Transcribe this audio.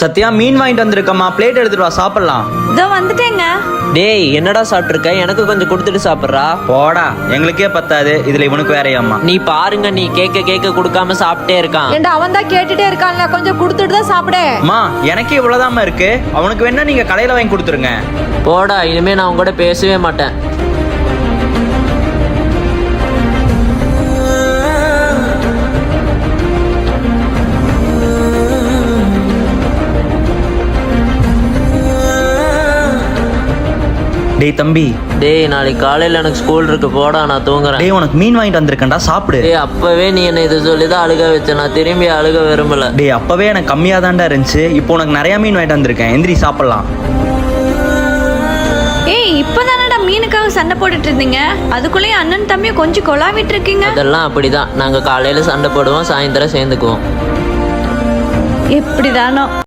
சத்யா மீன் வாங்கிட்டு வந்திருக்கம்மா, பிளேட் எடுத்துட்டு வா சாப்பிடலாம். இதோ வந்துட்டேங்க. டேய் என்னடா சாப்பிட்டுருக்க? எனக்கு கொஞ்சம் கொடுத்துட்டு சாப்பிட்றா. போடா, எங்களுக்கே பத்தாது, இதுல இவனுக்கு வேறையாம்மா. நீ பாருங்க, நீ கேக்க கொடுக்காம சாப்பிட்டே இருக்கான். ஏண்டா அவன் தான் கேட்டுட்டே இருக்கான்ல, கொஞ்சம் கொடுத்துட்டு தான் சாப்பிடு. அம்மா, எனக்கே இவ்வளவுதாம்மா இருக்கு, அவனுக்கு வேணா நீங்க கடையில வாங்கி கொடுத்துருங்க. போடா, இனிமே நான் உங்க கூட பேசவே மாட்டேன். டேய் தம்பி, டேய் நாளைக்கு காலையில எனக்கு ஸ்கூல் இருக்கு, போடா நான் தூங்குறேன். டேய் உனக்கு மீன் வாங்கிட்டு வந்திருக்கேன்டா, சாப்பிடு. டேய் அப்பவே நீ என்ன இது சொல்லிதான் அழுக வச்ச, நான் திரும்பி அழுக விரும்பல. டேய் அப்பவே எனக்கு கம்மியா தான்டா இருந்துச்சு, இப்போ உனக்கு நிறைய மீன் வாங்கிட்டு வந்திருக்கேன், எந்திரி சாப்பிடலாம். ஏய் இப்பதானடா மீனுக்காக சண்டை போட்டுட்டு இருந்தீங்க, அதுக்குள்ளேயும் அண்ணன் தம்பியை கொஞ்சம் கொலாவிட்டு இருக்கீங்க. அதெல்லாம் அப்படிதான், நாங்க காலையில சண்டை போடுவோம், சாயந்தரம் சேர்ந்துக்குவோம். எப்படிதானோ.